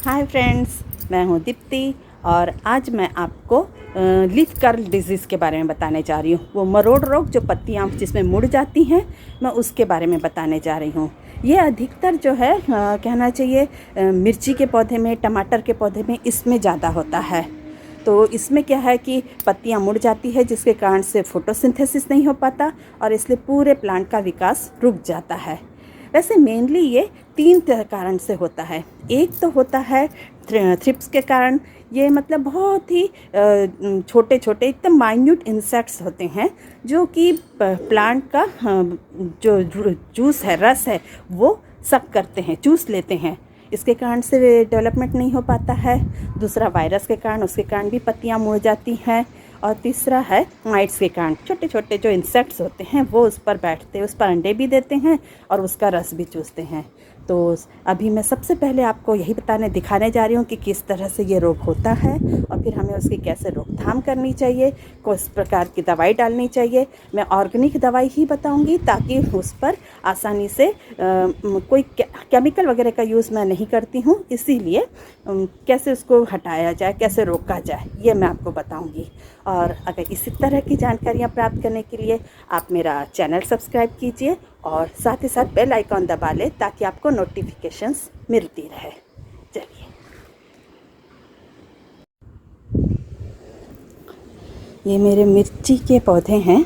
Hi friends, मैं हूँ दीप्ति और आज मैं आपको लीफ कर्ल डिजीज़ के बारे में बताने जा रही हूँ। वो मरोड़ रोग जो पत्तियाँ जिसमें मुड़ जाती हैं, मैं उसके बारे में बताने जा रही हूँ। ये अधिकतर जो है कहना चाहिए मिर्ची के पौधे में, टमाटर के पौधे में इसमें ज़्यादा होता है। तो इसमें क्या है कि पत्तियाँ मुड़ जाती है जिसके कारण से फोटोसिंथेसिस नहीं हो पाता और इसलिए पूरे प्लांट का विकास रुक जाता है। वैसे मेनली ये 3 कारण से होता है। एक तो होता है थ्रिप्स के कारण। ये मतलब बहुत ही छोटे छोटे एकदम माइन्यूट इंसेक्ट्स होते हैं जो कि प्लांट का जो जूस है, रस है, वो सक करते हैं, चूस लेते हैं। इसके कारण से डेवलपमेंट नहीं हो पाता है। दूसरा वायरस के कारण, उसके कारण भी पत्तियां मुड़ जाती हैं। और तीसरा है माइट्स के कारण। छोटे छोटे जो इंसेक्ट्स होते हैं वो उस पर बैठते हैं, उस पर अंडे भी देते हैं और उसका रस भी चूसते हैं। तो अभी मैं सबसे पहले आपको यही दिखाने जा रही हूँ कि किस तरह से ये रोग होता है और फिर हमें उसकी कैसे रोकथाम करनी चाहिए, किस प्रकार की दवाई डालनी चाहिए। मैं ऑर्गेनिक दवाई ही बताऊँगी ताकि उस पर आसानी से कोई केमिकल वगैरह का यूज़ मैं नहीं करती हूँ, इसीलिए कैसे उसको हटाया जाए, कैसे रोका जाए, ये मैं आपको बताऊँगी। और अगर इसी तरह की जानकारियाँ प्राप्त करने के लिए आप मेरा चैनल सब्सक्राइब कीजिए और साथ ही साथ बेल आइकॉन दबा लें ताकि आपको नोटिफिकेशंस मिलती रहे। चलिए, ये मेरे मिर्ची के पौधे हैं।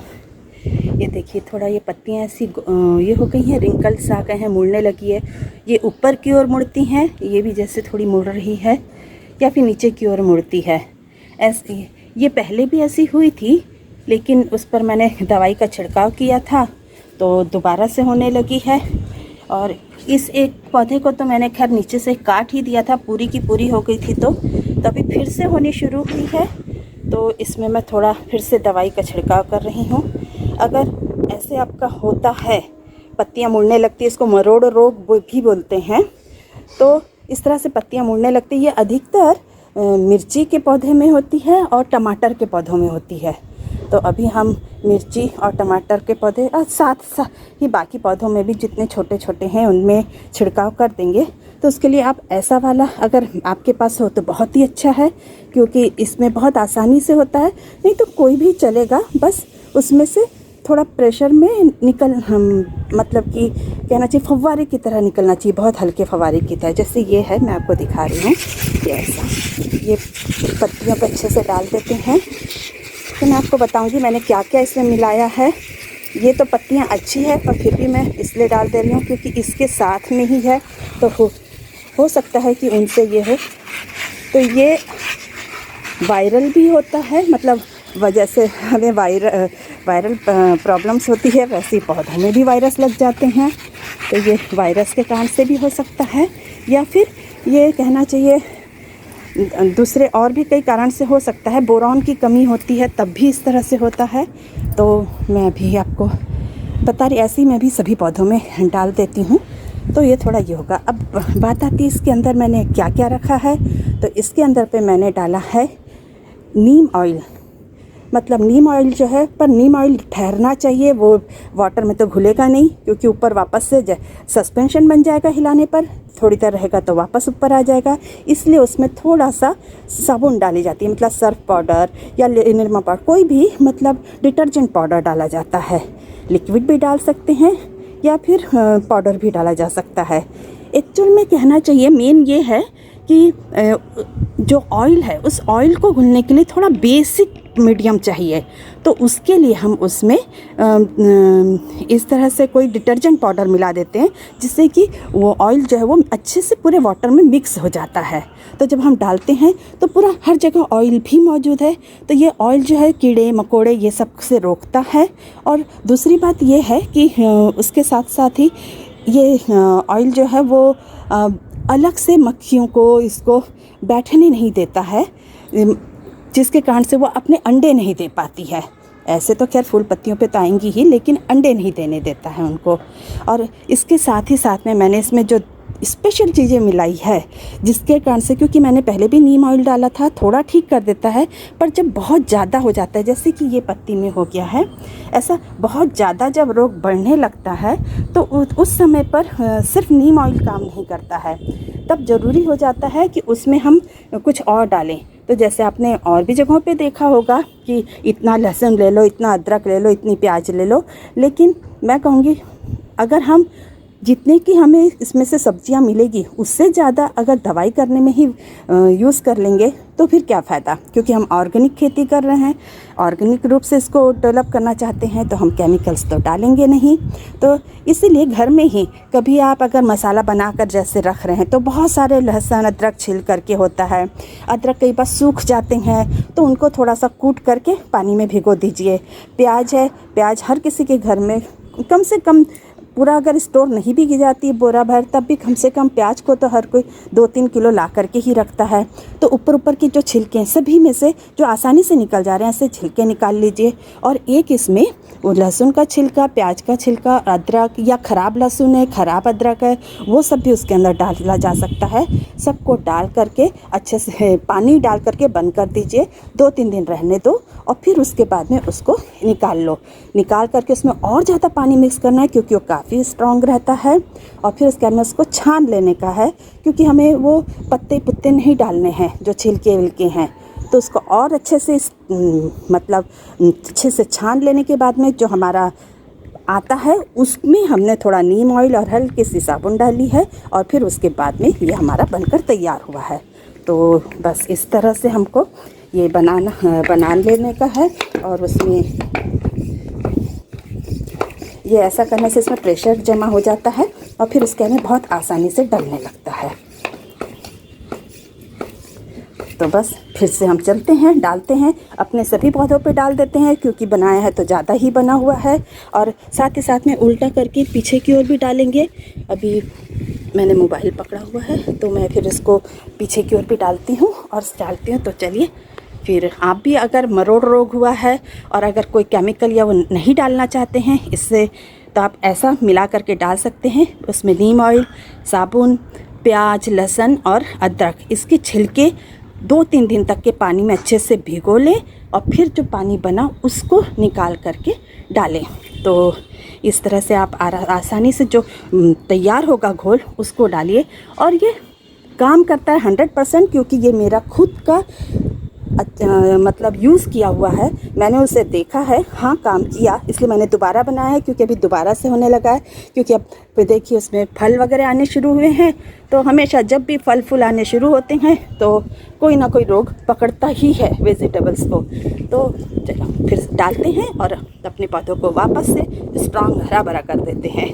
ये देखिए, थोड़ा ये पत्तियाँ ऐसी ये हो गई हैं, रिंकल्स आ गए हैं, मुड़ने लगी है। ये ऊपर की ओर मुड़ती हैं, ये भी जैसे थोड़ी मुड़ रही है, या फिर नीचे की ओर मुड़ती है। ऐसे ये पहले भी ऐसी हुई थी, लेकिन उस पर मैंने दवाई का छिड़काव किया था तो दोबारा से होने लगी है। और इस एक पौधे को तो मैंने खैर नीचे से काट ही दिया था, पूरी की पूरी हो गई थी, तो तभी फिर से होनी शुरू हुई है। तो इसमें मैं थोड़ा फिर से दवाई का छिड़काव कर रही हूँ। अगर ऐसे आपका होता है, पत्तियाँ मुड़ने लगती है, इसको मरोड़ रोग भी बोलते हैं, तो इस तरह से पत्तियाँ मुड़ने लगती है। ये अधिकतर मिर्ची के पौधे में होती है और टमाटर के पौधों में होती है। तो अभी हम मिर्ची और टमाटर के पौधे और साथ साथ ही बाकी पौधों में भी जितने छोटे छोटे हैं उनमें छिड़काव कर देंगे। तो उसके लिए आप ऐसा वाला अगर आपके पास हो तो बहुत ही अच्छा है, क्योंकि इसमें बहुत आसानी से होता है। नहीं तो कोई भी चलेगा, बस उसमें से थोड़ा प्रेशर में मतलब कि कहना चाहिए फव्वारे की तरह निकलना चाहिए, बहुत हल्के फव्वारे की तरह। जैसे ये है, मैं आपको दिखा रही हूँ, ये ऐसा। ये पत्तियों को अच्छे से डाल देते हैं। तो मैं आपको बताऊंगी मैंने क्या क्या इसमें मिलाया है। ये तो पत्तियां अच्छी है पर फिर भी मैं इसलिए डाल दे रही हूँ क्योंकि इसके साथ में ही है, तो हो सकता है कि उनसे ये हो। तो ये वायरल भी होता है, मतलब वजह से हमें वायरल प्रॉब्लम्स होती है, वैसे ही पौधों में भी वायरस लग जाते हैं। तो ये वायरस के कारण से भी हो सकता है, या फिर ये कहना चाहिए दूसरे और भी कई कारण से हो सकता है। बोरॉन की कमी होती है तब भी इस तरह से होता है। तो मैं अभी आपको बता रही, ऐसे ही मैं भी सभी पौधों में डाल देती हूँ। तो ये थोड़ा ये होगा। अब बात आती है इसके अंदर मैंने क्या क्या रखा है। तो इसके अंदर पे मैंने डाला है नीम ऑयल। मतलब नीम ऑयल जो है, पर नीम ऑयल ठहरना चाहिए, वो वाटर में तो घुलेगा नहीं, क्योंकि ऊपर वापस से सस्पेंशन बन जाएगा, हिलाने पर थोड़ी देर रहेगा तो वापस ऊपर आ जाएगा। इसलिए उसमें थोड़ा सा साबुन डाली जाती है, मतलब सर्फ पाउडर या निरमा पाउडर, कोई भी मतलब डिटर्जेंट पाउडर डाला जाता है। लिक्विड भी डाल सकते हैं या फिर पाउडर भी डाला जा सकता है। एक्चुअल में कहना चाहिए मेन ये है कि जो ऑयल है, उस ऑयल को घुलने के लिए थोड़ा बेसिक मीडियम चाहिए। तो उसके लिए हम उसमें इस तरह से कोई डिटर्जेंट पाउडर मिला देते हैं, जिससे कि वो ऑयल जो है वो अच्छे से पूरे वाटर में मिक्स हो जाता है। तो जब हम डालते हैं तो पूरा हर जगह ऑयल भी मौजूद है। तो ये ऑयल जो है कीड़े मकोड़े ये सब से रोकता है। और दूसरी बात ये है कि उसके साथ साथ ही ये ऑयल जो है वो अलग से मक्खियों को इसको बैठने नहीं देता है, जिसके कारण से वो अपने अंडे नहीं दे पाती है। ऐसे तो खैर फूल पत्तियों पे तो आएंगी ही, लेकिन अंडे नहीं देने देता है उनको। और इसके साथ ही साथ में मैंने इसमें जो स्पेशल चीज़ें मिलाई है, जिसके कारण से, क्योंकि मैंने पहले भी नीम ऑयल डाला था, थोड़ा ठीक कर देता है, पर जब बहुत ज़्यादा हो जाता है, जैसे कि ये पत्ती में हो गया है, ऐसा बहुत ज़्यादा जब रोग बढ़ने लगता है तो उस समय पर सिर्फ नीम ऑयल काम नहीं करता है, तब ज़रूरी हो जाता है कि उसमें हम कुछ और डालें। तो जैसे आपने और भी जगहों पे देखा होगा कि इतना लहसुन ले लो, इतना अदरक ले लो, इतनी प्याज ले लो, लेकिन मैं कहूँगी अगर हम जितने की हमें इसमें से सब्जियां मिलेगी उससे ज़्यादा अगर दवाई करने में ही यूज़ कर लेंगे तो फिर क्या फ़ायदा, क्योंकि हम ऑर्गेनिक खेती कर रहे हैं, ऑर्गेनिक रूप से इसको डेवलप करना चाहते हैं, तो हम केमिकल्स तो डालेंगे नहीं। तो इसीलिए घर में ही कभी आप अगर मसाला बनाकर जैसे रख रहे हैं तो बहुत सारे लहसुन अदरक छिल करके होता है, अदरक कई बार सूख जाते हैं तो उनको थोड़ा सा कूट करके पानी में भिगो दीजिए। प्याज है, प्याज हर किसी के घर में कम से कम, पूरा अगर स्टोर नहीं भी की जाती है बोरा भर, तब भी कम से कम प्याज को तो हर कोई 2-3 किलो ला करके ही रखता है। तो ऊपर की जो छिलके हैं सभी में से जो आसानी से निकल जा रहे हैं, ऐसे छिलके निकाल लीजिए, और एक इसमें वो लहसुन का छिलका, प्याज का छिलका, अदरक या ख़राब लहसुन है, ख़राब अदरक है, वो सब भी उसके अंदर डाला जा सकता है। सबको डाल करके अच्छे से पानी डाल करके बंद कर दीजिए, 2-3 दिन रहने दो, और फिर उसके बाद में उसको निकाल लो। निकाल करके उसमें और ज़्यादा पानी मिक्स करना है क्योंकि वो काफ़ी स्ट्रॉन्ग रहता है, और फिर उसके बाद में उसको छान लेने का है, क्योंकि हमें वो पत्ते पुत्ते नहीं डालने हैं जो छिलके विलके हैं। तो उसको और अच्छे से मतलब अच्छे से छान लेने के बाद में जो हमारा आता है उसमें हमने थोड़ा नीम ऑयल और हल्की सी साबुन डाली है, और फिर उसके बाद में ये हमारा बनकर तैयार हुआ है। तो बस इस तरह से हमको ये बना लेने का है, और उसमें ये ऐसा करने से इसमें प्रेशर जमा हो जाता है और फिर उसके में बहुत आसानी से डलने लगता है। तो बस फिर से हम चलते हैं, डालते हैं, अपने सभी पौधों पे डाल देते हैं, क्योंकि बनाया है तो ज़्यादा ही बना हुआ है, और साथ ही साथ में उल्टा करके पीछे की ओर भी डालेंगे। अभी मैंने मोबाइल पकड़ा हुआ है तो मैं फिर इसको पीछे की ओर भी डालती हूँ और डालती हूँ। तो चलिए, फिर आप भी अगर मरोड़ रोग हुआ है और अगर कोई केमिकल या वो नहीं डालना चाहते हैं इससे, तो आप ऐसा मिला करके डाल सकते हैं। उसमें नीम ऑयल, साबुन, प्याज, लहसुन और अदरक, इसके छिलके 2-3 दिन तक के पानी में अच्छे से भिगो लें, और फिर जो पानी बना उसको निकाल करके डालें। तो इस तरह से आप आसानी से जो तैयार होगा घोल उसको डालिए, और ये काम करता है 100%, क्योंकि ये मेरा खुद का मतलब यूज़ किया हुआ है, मैंने उसे देखा है, हाँ काम किया, इसलिए मैंने दोबारा बनाया है, क्योंकि अभी दोबारा से होने लगा है। क्योंकि अब देखिए उसमें फल वगैरह आने शुरू हुए हैं, तो हमेशा जब भी फल फूल आने शुरू होते हैं तो कोई ना कोई रोग पकड़ता ही है वेजिटेबल्स को। तो चलो फिर डालते हैं और अपने पौधों को वापस से स्ट्रॉन्ग हरा भरा कर देते हैं।